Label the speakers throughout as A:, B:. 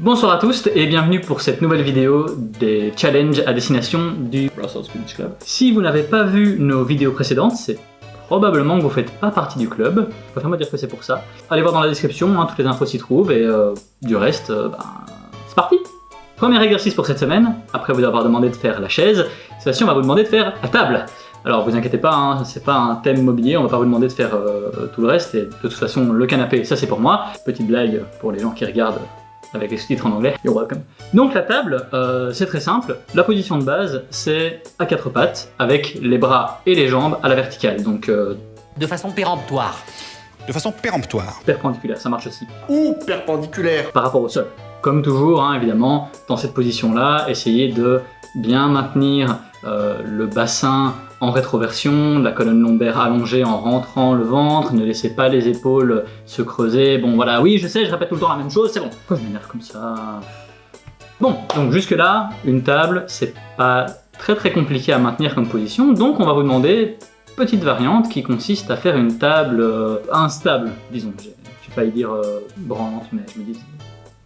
A: Bonsoir à tous et bienvenue pour cette nouvelle vidéo des challenges à destination du Brussels Beach Club. Si vous n'avez pas vu nos vidéos précédentes, c'est probablement que vous ne faites pas partie du club. Je préfère me dire que c'est pour ça. Allez voir dans la description, toutes les infos s'y trouvent et du reste, c'est parti. Premier exercice pour cette semaine, après vous avoir demandé de faire la chaise, cette fois-ci on va vous demander de faire la table. Alors vous inquiétez pas, c'est pas un thème mobilier, on va pas vous demander de faire tout le reste, et de toute façon le canapé, ça c'est pour moi. Petite blague pour les gens qui regardent avec les sous-titres en anglais, you're welcome. Donc la table, c'est très simple, la position de base c'est à quatre pattes, avec les bras et les jambes à la verticale, donc
B: de façon péremptoire.
C: De façon péremptoire.
A: Perpendiculaire, ça marche aussi.
C: Ou perpendiculaire.
A: Par rapport au sol. Comme toujours, évidemment, dans cette position-là, essayez de bien maintenir le bassin en rétroversion, la colonne lombaire allongée en rentrant le ventre, ne laissez pas les épaules se creuser. Bon voilà, oui je sais, je répète tout le temps la même chose, c'est bon. Pourquoi je m'énerve comme ça? Bon, donc jusque là, une table, c'est pas très compliqué à maintenir comme position, donc on va vous demander petite variante qui consiste à faire une table instable, disons. Je vais pas y dire branlante, mais je me dis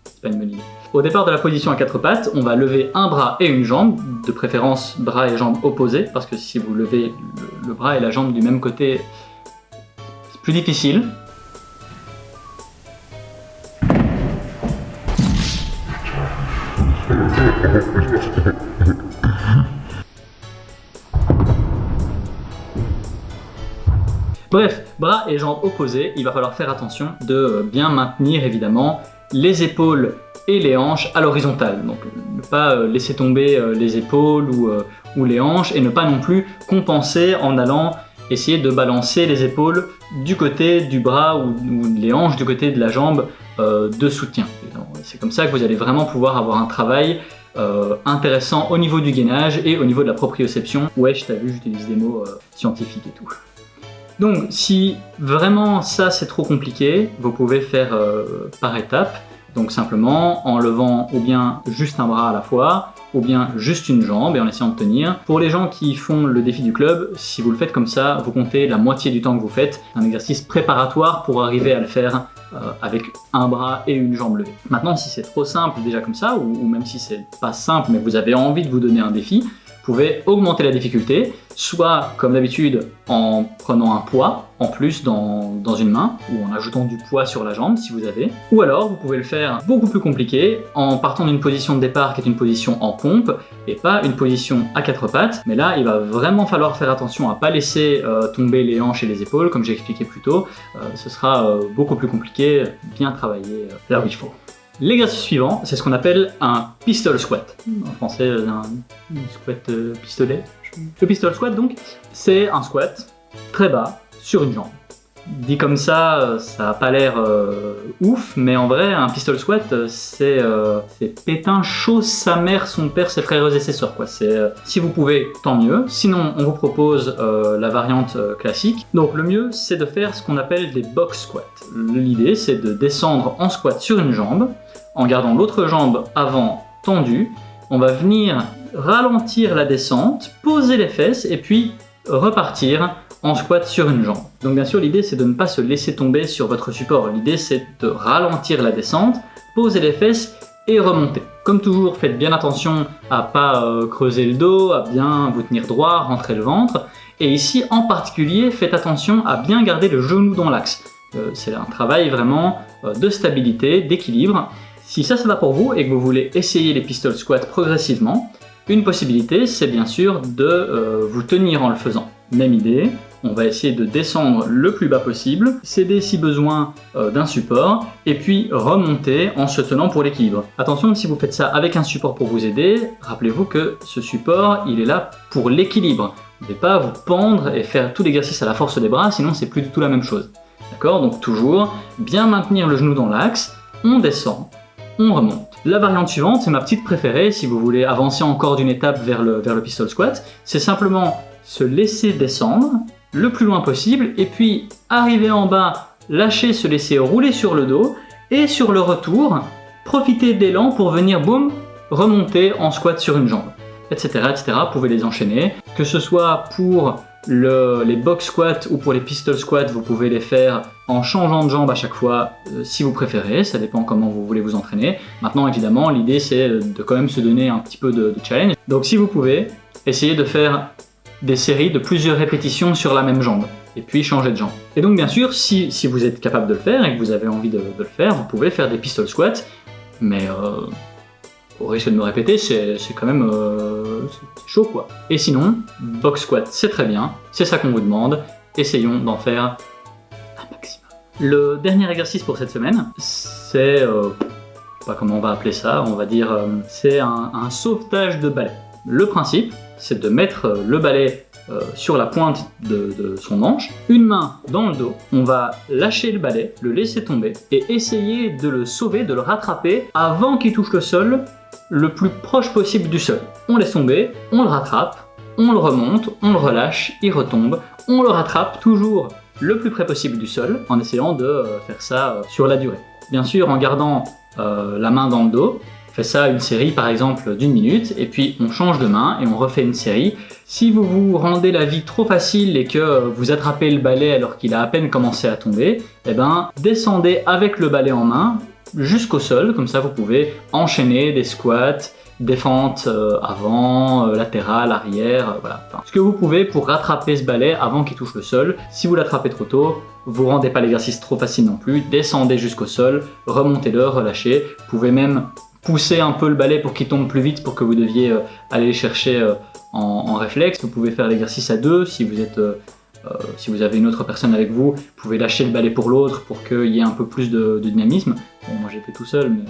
A: c'est pas une bonne idée. Au départ de la position à quatre pattes, on va lever un bras et une jambe, de préférence bras et jambes opposés, parce que si vous levez le bras et la jambe du même côté, c'est plus difficile. Bref, bras et jambes opposés, il va falloir faire attention de bien maintenir évidemment les épaules et les hanches à l'horizontale. Donc ne pas laisser tomber les épaules ou les hanches et ne pas non plus compenser en allant essayer de balancer les épaules du côté du bras ou les hanches du côté de la jambe de soutien. C'est comme ça que vous allez vraiment pouvoir avoir un travail intéressant au niveau du gainage et au niveau de la proprioception. Ouais, je t'ai vu, j'utilise des mots scientifiques et tout. Donc si vraiment ça c'est trop compliqué, vous pouvez faire par étapes, donc simplement en levant ou bien juste un bras à la fois, ou bien juste une jambe et en essayant de tenir. Pour les gens qui font le défi du club, si vous le faites comme ça, vous comptez la moitié du temps que vous faites, un exercice préparatoire pour arriver à le faire avec un bras et une jambe levée. Maintenant si c'est trop simple déjà comme ça, ou même si c'est pas simple mais vous avez envie de vous donner un défi, vous pouvez augmenter la difficulté, soit comme d'habitude en prenant un poids en plus dans une main, ou en ajoutant du poids sur la jambe si vous avez, ou alors vous pouvez le faire beaucoup plus compliqué en partant d'une position de départ qui est une position en pompe, et pas une position à quatre pattes, mais là il va vraiment falloir faire attention à ne pas laisser tomber les hanches et les épaules, comme j'ai expliqué plus tôt, ce sera beaucoup plus compliqué, bien travailler là où il faut. L'exercice suivant, c'est ce qu'on appelle un pistol squat. En français, un squat pistolet. Le pistol squat, donc, c'est un squat très bas sur une jambe. Dit comme ça, ça n'a pas l'air ouf, mais en vrai, un pistol squat, c'est pétain, chose sa mère, son père, ses frères et ses sœurs, quoi. Si vous pouvez, tant mieux. Sinon, on vous propose la variante classique. Donc le mieux, c'est de faire ce qu'on appelle des box squats. L'idée, c'est de descendre en squat sur une jambe, en gardant l'autre jambe avant tendue. On va venir ralentir la descente, poser les fesses, et puis repartir en squat sur une jambe. Donc bien sûr l'idée c'est de ne pas se laisser tomber sur votre support, l'idée c'est de ralentir la descente, poser les fesses et remonter. Comme toujours, faites bien attention à pas creuser le dos, à bien vous tenir droit, rentrer le ventre, et ici en particulier faites attention à bien garder le genou dans l'axe. C'est un travail vraiment de stabilité, d'équilibre. Si ça va pour vous et que vous voulez essayer les pistol squats progressivement, une possibilité c'est bien sûr de vous tenir en le faisant. Même idée, on va essayer de descendre le plus bas possible, céder si besoin d'un support, et puis remonter en se tenant pour l'équilibre. Attention, si vous faites ça avec un support pour vous aider, rappelez-vous que ce support, il est là pour l'équilibre. Vous ne devez pas vous pendre et faire tout l'exercice à la force des bras, sinon c'est plus du tout la même chose. D'accord? Donc toujours, bien maintenir le genou dans l'axe, on descend, on remonte. La variante suivante, c'est ma petite préférée, si vous voulez avancer encore d'une étape vers le pistol squat, c'est simplement se laisser descendre le plus loin possible et puis arriver en bas, lâcher, se laisser rouler sur le dos et sur le retour, profiter de l'élan pour venir boum, remonter en squat sur une jambe, etc. etc. Vous pouvez les enchaîner, que ce soit pour Les box squats ou pour les pistol squats, vous pouvez les faire en changeant de jambe à chaque fois si vous préférez, ça dépend comment vous voulez vous entraîner. Maintenant évidemment l'idée c'est de quand même se donner un petit peu de challenge. Donc si vous pouvez, essayez de faire des séries de plusieurs répétitions sur la même jambe et puis changer de jambe. Et donc bien sûr si vous êtes capable de le faire et que vous avez envie de le faire, vous pouvez faire des pistol squats, mais au risque de me répéter, c'est quand même c'est chaud quoi. Et sinon, box squat c'est très bien, c'est ça qu'on vous demande, essayons d'en faire un maximum. Le dernier exercice pour cette semaine, c'est, je sais pas comment on va appeler ça, on va dire, c'est un sauvetage de balai. Le principe, c'est de mettre le balai sur la pointe de son manche, une main dans le dos, on va lâcher le balai, le laisser tomber et essayer de le sauver, de le rattraper avant qu'il touche le sol, le plus proche possible du sol. On laisse tomber, on le rattrape, on le remonte, on le relâche, il retombe, on le rattrape toujours le plus près possible du sol en essayant de faire ça sur la durée. Bien sûr en gardant la main dans le dos, on fait ça une série par exemple d'1 minute et puis on change de main et on refait une série. Si vous vous rendez la vie trop facile et que vous attrapez le balai alors qu'il a à peine commencé à tomber, eh ben descendez avec le balai en main jusqu'au sol, comme ça vous pouvez enchaîner des squats, des fentes avant, latérales, arrière, voilà. Enfin, ce que vous pouvez pour rattraper ce balai avant qu'il touche le sol. Si vous l'attrapez trop tôt, vous rendez pas l'exercice trop facile non plus, descendez jusqu'au sol, remontez-le, relâchez. Vous pouvez même pousser un peu le balai pour qu'il tombe plus vite pour que vous deviez aller le chercher en réflexe. Vous pouvez faire l'exercice à deux si vous êtes... si vous avez une autre personne avec vous, vous pouvez lâcher le balai pour l'autre pour qu'il y ait un peu plus de dynamisme. Bon, moi j'étais tout seul, mais...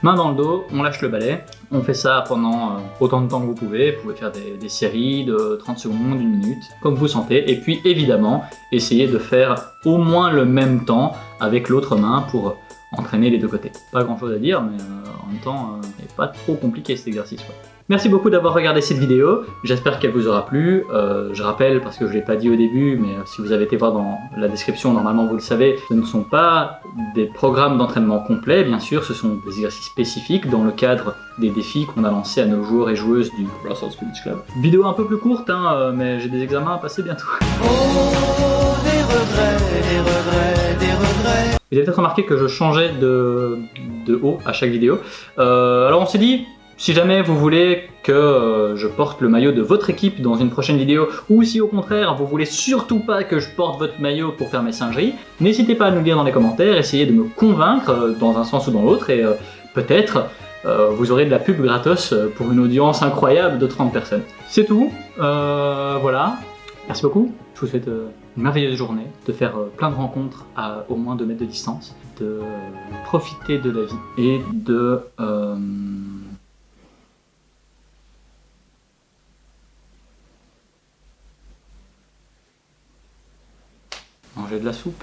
A: Main dans le dos, on lâche le balai. On fait ça pendant autant de temps que vous pouvez. Vous pouvez faire des séries de 30 secondes, 1 minute, comme vous sentez. Et puis évidemment, essayez de faire au moins le même temps avec l'autre main pour entraîner les deux côtés. Pas grand chose à dire, mais en même temps, c'est pas trop compliqué cet exercice, quoi. Merci beaucoup d'avoir regardé cette vidéo, j'espère qu'elle vous aura plu. Je rappelle, parce que je ne l'ai pas dit au début, mais si vous avez été voir dans la description, normalement vous le savez, ce ne sont pas des programmes d'entraînement complets, bien sûr, ce sont des exercices spécifiques dans le cadre des défis qu'on a lancés à nos joueurs et joueuses du Brussels Fitness Club. Vidéo un peu plus courte, hein, mais j'ai des examens à passer bientôt.
D: Oh, des regrets, des regrets, des regrets.
A: Vous avez peut-être remarqué que je changeais de haut à chaque vidéo. Alors on s'est dit, si jamais vous voulez que je porte le maillot de votre équipe dans une prochaine vidéo, ou si au contraire vous voulez surtout pas que je porte votre maillot pour faire mes singeries, n'hésitez pas à nous le dire dans les commentaires, essayez de me convaincre dans un sens ou dans l'autre, et peut-être vous aurez de la pub gratos pour une audience incroyable de 30 personnes. C'est tout, voilà, merci beaucoup, je vous souhaite une merveilleuse journée, de faire plein de rencontres à au moins 2 mètres de distance, de profiter de la vie, et de... manger de la soupe.